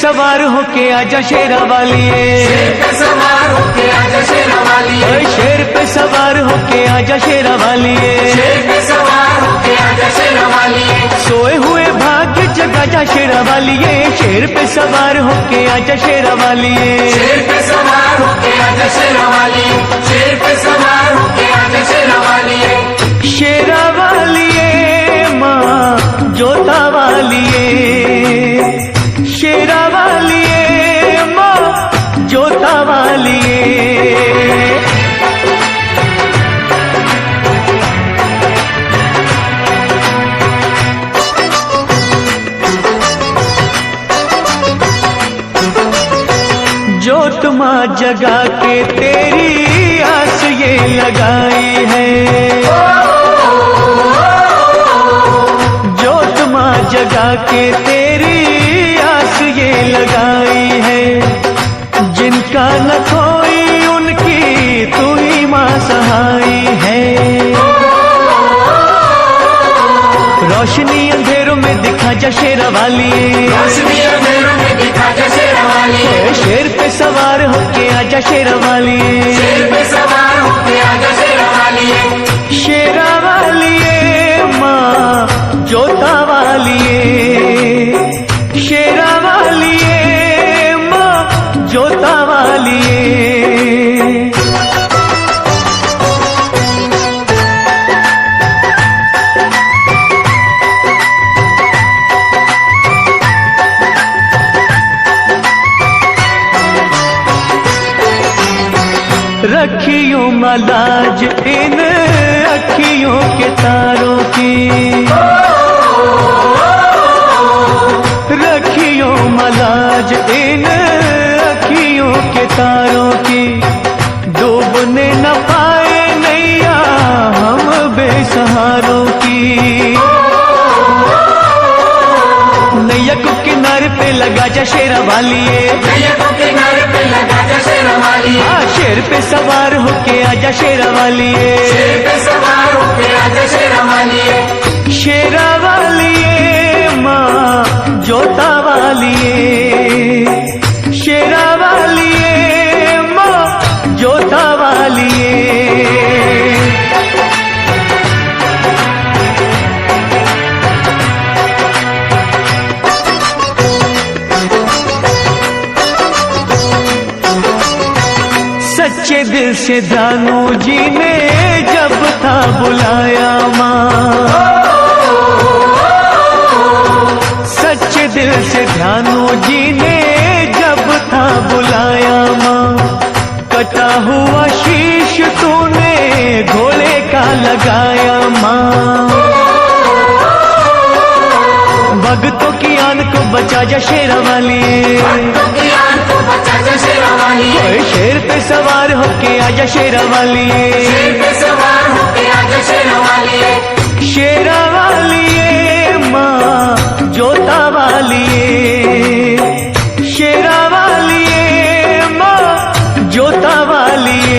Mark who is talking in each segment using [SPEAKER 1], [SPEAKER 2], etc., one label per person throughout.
[SPEAKER 1] सवार होके आजा शेरा वालिए,
[SPEAKER 2] शेर पे सवार होके आजा शेरा वालिए,
[SPEAKER 1] शेर पे सवार होके आजा शेरा वालिए,
[SPEAKER 2] शेर पे सवार होके आजा शेरा वालिए,
[SPEAKER 1] सोए हुए भाग्य जगा जा शेरा वालिए, शेर पे सवार होके आजा शेरा वालिए,
[SPEAKER 2] शेर पे सवार होके आजा शेरा वालिए, शेर पे सवार होके आजा शेरा वालिए,
[SPEAKER 1] शेरा वालिए माँ जोता वालिए, शेरा वालिए माँ जोता वालिए। जोत माँ जगा के तेरी आस ये लगाई है, जोत माँ जगा के तेरी आस ये लगाई है, जिनका न कोई उनकी तू ही माँ सहाई है। रोशनी अंधेरों में दिखा जा शेरा वालिए,
[SPEAKER 2] रोशनी अंधेरों में दिखा जा शेरा वालिए,
[SPEAKER 1] शेर पे सवार होके आजा शेरा वालिए,
[SPEAKER 2] शेर पे सवार होके आजा शेरा वालिए,
[SPEAKER 1] शेरा वालिए माँ जोता वालिए, शेरा वालिए माँ जोता वालिए। रखियों मलाज इन अखियों के तारों की, रखियों मलाज इन अखियों के तारों की, डूबने न पाए नैया हम बेसहारों की। नैया को किनारे पे लगा जा शेरा वालिए,
[SPEAKER 2] नैया को किनारे पे लगा जा शेरा वालिए,
[SPEAKER 1] शेर पे सवार होके आजा शेरा वालिए,
[SPEAKER 2] शेर पे सवार होके आजा शेरा वालिए,
[SPEAKER 1] शेरा वालिए माँ जोता वालिए, शेरा वालिए माँ जोता वालिए। सच्चे दिल से दानू जी ने जब था बुलाया माँ, सच्चे दिल से ध्यानू जी ने जब था बुलाया माँ, कटा हुआ शीश तूने घोड़े का लगाया माँ, भक्तों की आन को बचा जा शेरा वालिए,
[SPEAKER 2] भक्तों की आन को बचा जा शेरा वालिए,
[SPEAKER 1] शेर पे सवार होके आजा शेरा वालिए,
[SPEAKER 2] शेर पे सवार होके आजा शेरा वालिए,
[SPEAKER 1] शेरा वालिए माँ जोता वालिए, शेरा वालिए माँ जोता वालिए,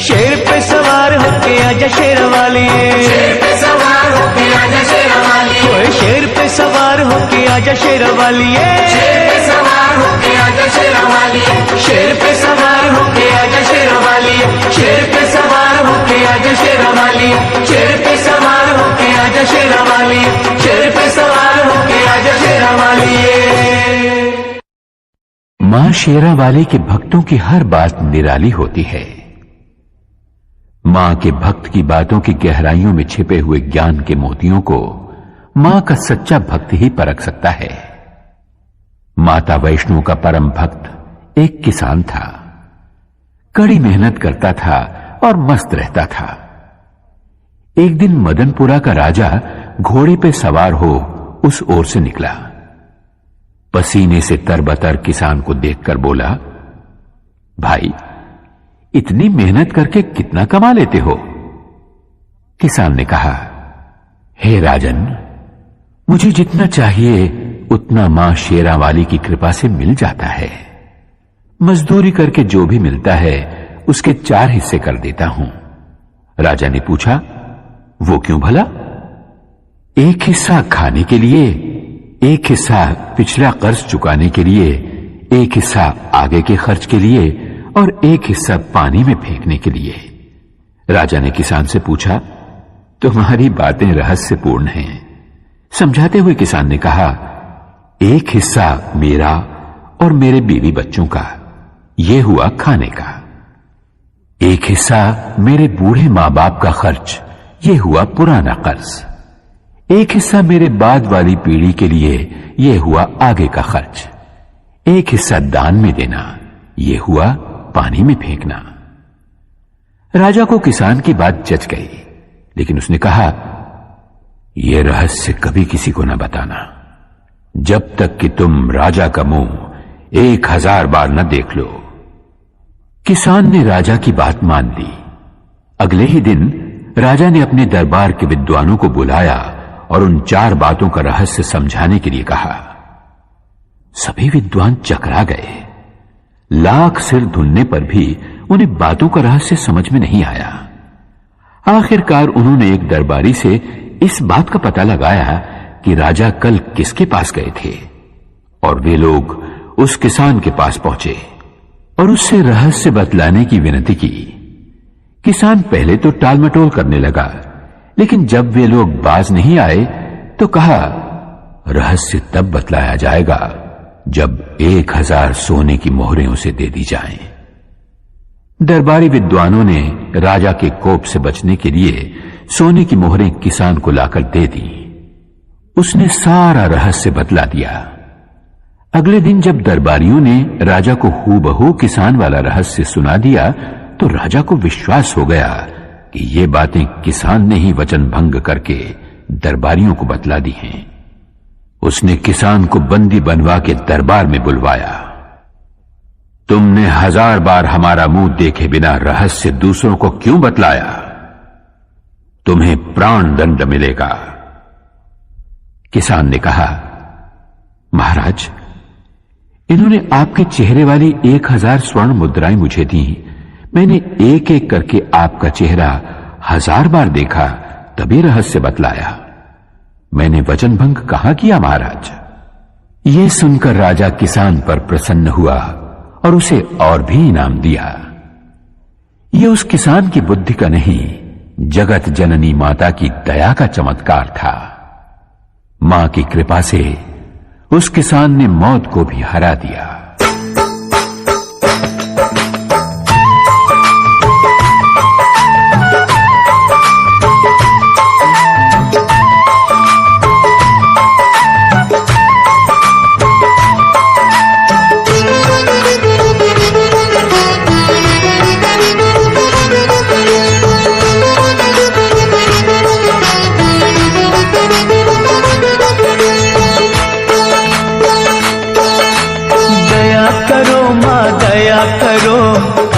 [SPEAKER 1] शेर पे सवार होके आजा शेरा वालिए,
[SPEAKER 2] शेर पे सवार होके आजा शेरा वालिए,
[SPEAKER 1] शेर पे सवार होके आजा शेरा वालिए,
[SPEAKER 2] शेर पे सवार होके आजा शेरा वालिए,
[SPEAKER 1] शेर पे सवार होके आजा शेरा वालिए, शेर पे सवार होके आजा शेरा वालिए, शेर पे सवार होके आजा शेरा वालिए, शेर पे सवार होके आजा शेरा वालिए।
[SPEAKER 3] मां शेरा वाली के भक्तों की हर बात निराली होती है। मां के भक्त की बातों की गहराइयों में छिपे हुए ज्ञान के मोतियों को मां का सच्चा भक्त ही परख सकता है। माता वैष्णो का परम भक्त एक किसान था, कड़ी मेहनत करता था और मस्त रहता था। एक दिन मदनपुरा का राजा घोड़े पे सवार हो उस ओर से निकला। पसीने से तरबतर किसान को देखकर बोला, भाई इतनी मेहनत करके कितना कमा लेते हो? किसान ने कहा, हे राजन, मुझे जितना चाहिए उतना मां शेरा वाली की कृपा से मिल जाता है। मजदूरी करके जो भी मिलता है उसके 4 हिस्से कर देता हूं। राजा ने पूछा, वो क्यों भला? 1 हिस्सा खाने के लिए, एक हिस्सा पिछला कर्ज चुकाने के लिए, एक हिस्सा आगे के खर्च के लिए और एक हिस्सा पानी में फेंकने के लिए। राजा ने किसान से पूछा, तुम्हारी बातें रहस्यपूर्ण हैं। समझाते हुए किसान ने कहा, एक हिस्सा मेरा और मेरे बीवी बच्चों का, यह हुआ खाने का। एक हिस्सा मेरे बूढ़े मां बाप का खर्च, यह हुआ पुराना कर्ज। एक हिस्सा मेरे बाद वाली पीढ़ी के लिए, यह हुआ आगे का खर्च। एक हिस्सा दान में देना, यह हुआ पानी में फेंकना। राजा को किसान की बात जच गई, लेकिन उसने कहा, यह रहस्य कभी किसी को न बताना, जब तक कि तुम राजा का मुंह 1000 बार न देख लो। किसान ने राजा की बात मान ली। अगले ही दिन राजा ने अपने दरबार के विद्वानों को बुलाया और उन 4 बातों का रहस्य समझाने के लिए कहा। सभी विद्वान चकरा गए। लाख सिर धुनने पर भी उन्हें बातों का रहस्य समझ में नहीं आया। आखिरकार उन्होंने एक दरबारी से इस बात का पता लगाया कि राजा कल किसके पास गए थे, और वे लोग उस किसान के पास पहुंचे और उससे रहस्य बतलाने की विनती की। किसान पहले तो टालमटोल करने लगा, लेकिन जब वे लोग बाज नहीं आए तो कहा, रहस्य तब बतलाया जाएगा जब 1000 सोने की मोहरें उसे दे दी जाएं। दरबारी विद्वानों ने राजा के कोप से बचने के लिए सोने की मोहरें किसान को लाकर दे दी। उसने सारा रहस्य बतला दिया। अगले दिन जब दरबारियों ने राजा को हूबहू किसान वाला रहस्य सुना दिया तो राजा को विश्वास हो गया कि ये बातें किसान ने ही वचन भंग करके दरबारियों को बतला दी हैं। उसने किसान को बंदी बनवा के दरबार में बुलवाया। तुमने 1000 बार हमारा मुंह देखे बिना रहस्य दूसरों को क्यों बतलाया? तुम्हें प्राण दंड मिलेगा। किसान ने कहा, महाराज, इन्होंने आपके चेहरे वाली 1000 स्वर्ण मुद्राएं मुझे दी। मैंने एक एक करके आपका चेहरा 1000 बार देखा, तभी रहस्य बतलाया। मैंने वचन भंग कहां किया महाराज? यह सुनकर राजा किसान पर प्रसन्न हुआ और उसे और भी इनाम दिया। यह उस किसान की बुद्धि का नहीं, जगत जननी माता की दया का चमत्कार था। मां की कृपा से उस किसान ने मौत को भी हरा दिया।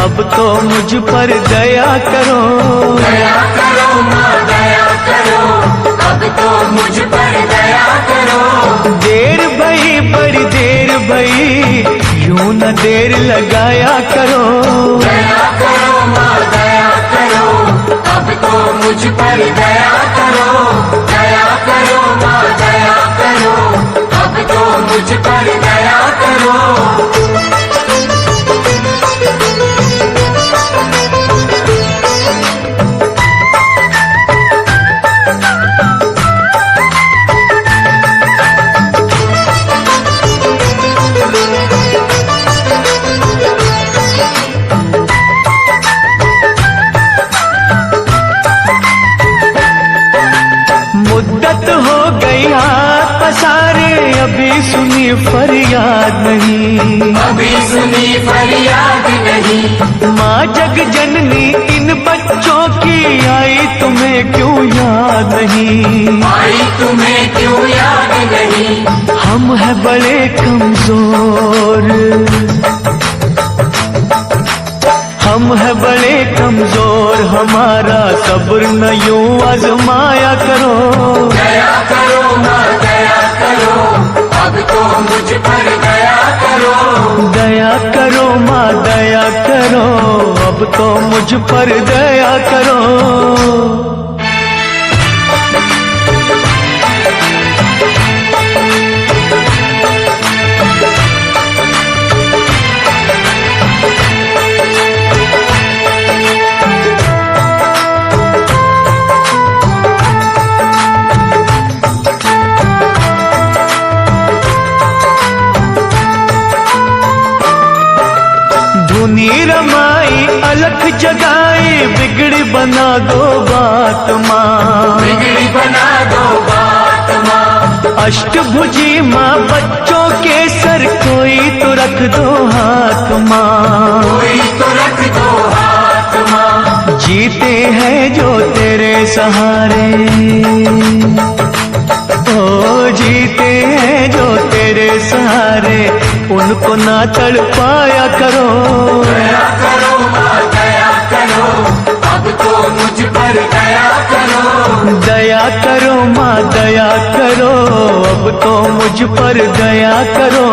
[SPEAKER 1] अब तो मुझ पर दया करो,
[SPEAKER 2] दया करो माँ दया करो, अब तो मुझ पर दया करो।
[SPEAKER 1] देर भई बड़ी देर भई, यूं न देर लगाया करो।
[SPEAKER 2] दया करो माँ दया करो, अब तो मुझ पर दया करो। दया करो माँ दया करो, अब तो मुझ पर दया करो।
[SPEAKER 1] मुद्दत हो गई हाथ पसारे, अभी सुनी फरियाद नहीं,
[SPEAKER 2] अभी सुनी फरियाद नहीं।
[SPEAKER 1] माँ जग जननी इन बच्चों की आई तुम्हें क्यों याद नहीं?
[SPEAKER 2] आई तुम्हें क्यों याद नहीं?
[SPEAKER 1] हम हैं बड़े कमजोर, हम हैं बड़े कमजोर, हमारा सब्र न यूं आजमाया करो।
[SPEAKER 2] दया करो माँ दया करो, अब तो मुझ पर दया करो।
[SPEAKER 1] दया करो माँ दया करो, अब तो मुझ पर दया करो। धुनी रमाई अलख जगाई, बिगड़ी बना दो बात माँ,
[SPEAKER 2] बिगड़ी बना दो बात माँ।
[SPEAKER 1] अष्टभुजी माँ बच्चों के सर कोई तो रख दो हाथ माँ,
[SPEAKER 2] कोई तो रख दो हाथ माँ।
[SPEAKER 1] जीते हैं जो तेरे सहारे, ओ जीते हैं जो तेरे सहारे, उनको ना तड़पाया करो।
[SPEAKER 2] दया करो माँ दया करो, अब तो मुझ पर दया करो।
[SPEAKER 1] दया करो माँ दया करो, अब तो मुझ पर दया करो।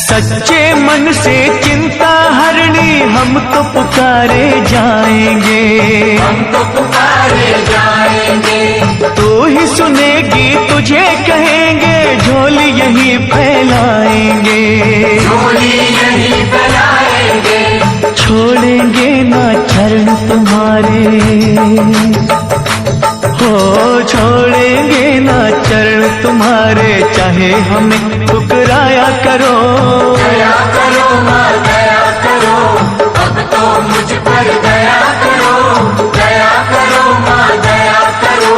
[SPEAKER 1] सच्चे मन से चिंता हरनी हम तो पुकारे जाएंगे,
[SPEAKER 2] हम तो पुकारे जाएंगे।
[SPEAKER 1] तू ही सुनेगी तुझे कहेंगे, झोली यही फैलाएंगे,
[SPEAKER 2] झोली यही फैलाएंगे।
[SPEAKER 1] छोड़ेंगे ना चरण तुम्हारे, हो छोड़ेंगे ना चरण तुम्हारे, चाहे हमें ठुकराया करो।
[SPEAKER 2] दया करो माँ दया करो, अब तो मुझ पर दया करो। दया करो माँ दया करो,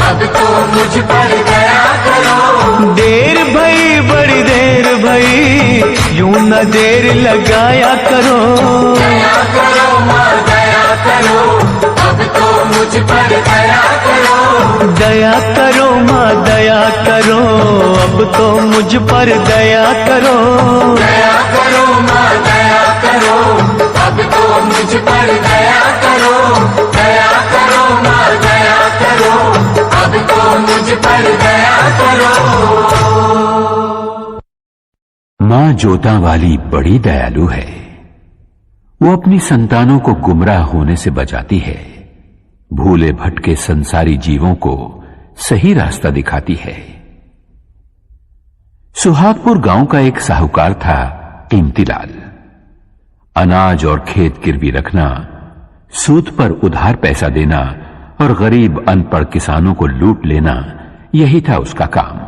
[SPEAKER 2] अब तो मुझ पर दया करो।
[SPEAKER 1] देर भई बड़ी देर भई, यूं न देर लगाया करो।
[SPEAKER 2] दया करो माँ दया करो, अब तो मुझ पर दया करो।
[SPEAKER 1] दया करो माँ दया करो, अब तो मुझ पर दया करो।
[SPEAKER 2] दया करो माँ दया करो, अब तो मुझ पर दया करो। दया करो माँ दया करो, अब तो मुझ पर दया करो।
[SPEAKER 3] मां जोता वाली बड़ी दयालु है। वो अपनी संतानों को गुमराह होने से बचाती है, भूले भटके संसारी जीवों को सही रास्ता दिखाती है। सुहागपुर गांव का एक साहूकार था कीमतीलाल। अनाज और खेत गिरवी रखना, सूद पर उधार पैसा देना और गरीब अनपढ़ किसानों को लूट लेना, यही था उसका काम।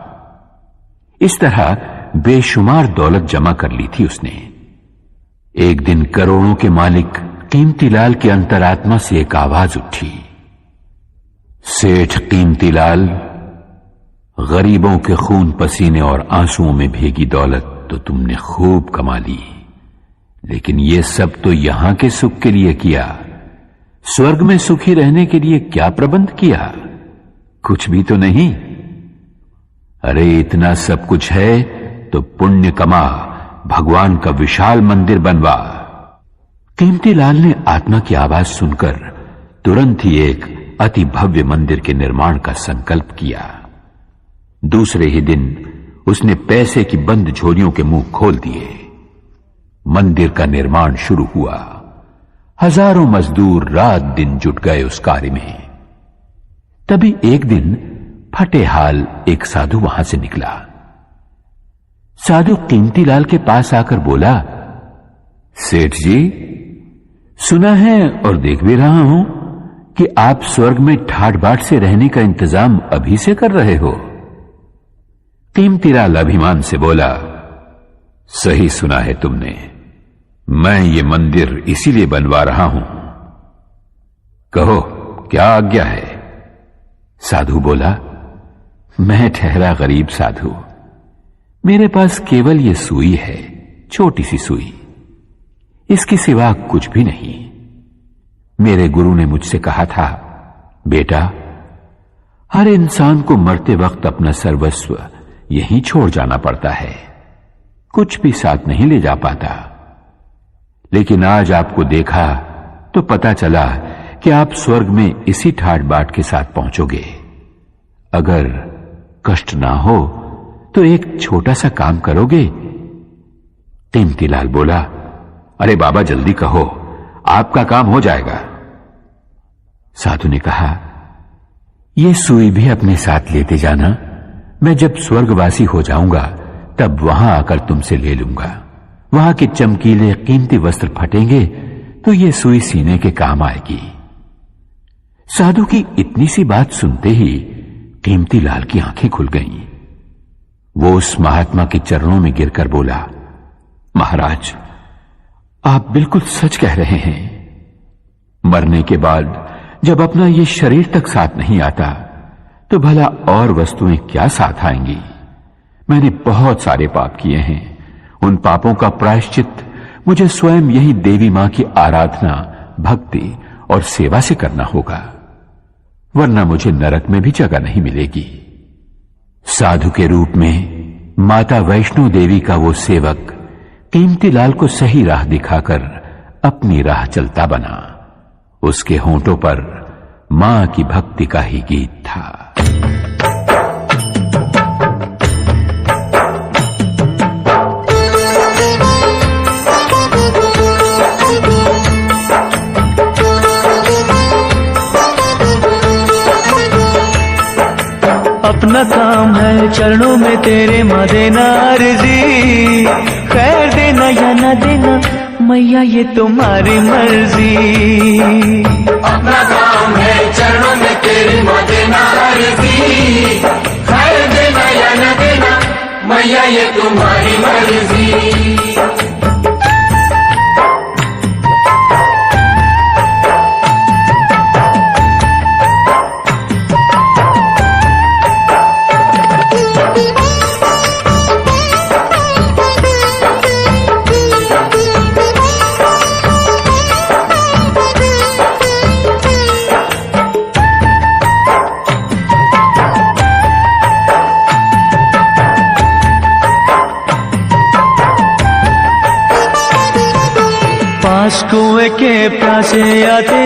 [SPEAKER 3] इस तरह बेशुमार दौलत जमा कर ली थी उसने। एक दिन करोड़ों के मालिक कीमतीलाल की अंतरात्मा से एक आवाज उठी, सेठ कीमतीलाल, गरीबों के खून पसीने और आंसुओं में भीगी दौलत तो तुमने खूब कमा ली, लेकिन ये सब तो यहां के सुख के लिए किया, स्वर्ग में सुखी रहने के लिए क्या प्रबंध किया? कुछ भी तो नहीं। अरे इतना सब कुछ है तो पुण्य कमा, भगवान का विशाल मंदिर बनवा। कीमतीलाल ने आत्मा की आवाज सुनकर तुरंत ही एक अति भव्य मंदिर के निर्माण का संकल्प किया। दूसरे ही दिन उसने पैसे की बंद झोलियों के मुंह खोल दिए। मंदिर का निर्माण शुरू हुआ। हजारों मजदूर रात दिन जुट गए उस कार्य में। तभी एक दिन फटे हाल एक साधु वहां से निकला। साधु कीमतीलाल के पास आकर बोला, सेठ जी, सुना है और देख भी रहा हूं कि आप स्वर्ग में ठाट बाट से रहने का इंतजाम अभी से कर रहे हो। कीमतीलाल अभिमान से बोला, सही सुना है तुमने, मैं ये मंदिर इसीलिए बनवा रहा हूं। कहो क्या आज्ञा है? साधु बोला, मैं ठहरा गरीब साधु, मेरे पास केवल ये सुई है, छोटी सी सुई, इसके सिवा कुछ भी नहीं। मेरे गुरु ने मुझसे कहा था, बेटा, हर इंसान को मरते वक्त अपना सर्वस्व यहीं छोड़ जाना पड़ता है, कुछ भी साथ नहीं ले जा पाता। लेकिन आज आपको देखा तो पता चला कि आप स्वर्ग में इसी ठाट बाट के साथ पहुंचोगे। अगर कष्ट ना हो तो एक छोटा सा काम करोगे? कीमतीलाल बोला, अरे बाबा जल्दी कहो, आपका काम हो जाएगा। साधु ने कहा, ये सुई भी अपने साथ लेते जाना। मैं जब स्वर्गवासी हो जाऊंगा तब वहां आकर तुमसे ले लूंगा। वहां के चमकीले कीमती वस्त्र फटेंगे तो ये सुई सीने के काम आएगी। साधु की इतनी सी बात सुनते ही कीमती लाल की आंखें खुल गईं। वो उस महात्मा के चरणों में गिरकर बोला, महाराज, आप बिल्कुल सच कह रहे हैं। मरने के बाद जब अपना ये शरीर तक साथ नहीं आता तो भला और वस्तुएं क्या साथ आएंगी। मैंने बहुत सारे पाप किए हैं। उन पापों का प्रायश्चित मुझे स्वयं यही देवी मां की आराधना, भक्ति और सेवा से करना होगा, वरना मुझे नरक में भी जगह नहीं मिलेगी। साधु के रूप में माता वैष्णो देवी का वो सेवक कीमती लाल को सही राह दिखाकर अपनी राह चलता बना। उसके होंठों पर मां की भक्ति का ही गीत था।
[SPEAKER 1] अपना काम है चरणों में तेरे माँ देना अर्जी, खैर देना या ना देना मैया ये तुम्हारी मर्जी।
[SPEAKER 2] अपना काम है चरणों में तेरी माँ देना अर्जी, खैर देना या न देना मैया ये तुम्हारी मर्जी।
[SPEAKER 1] पास कुएं के प्यासे आते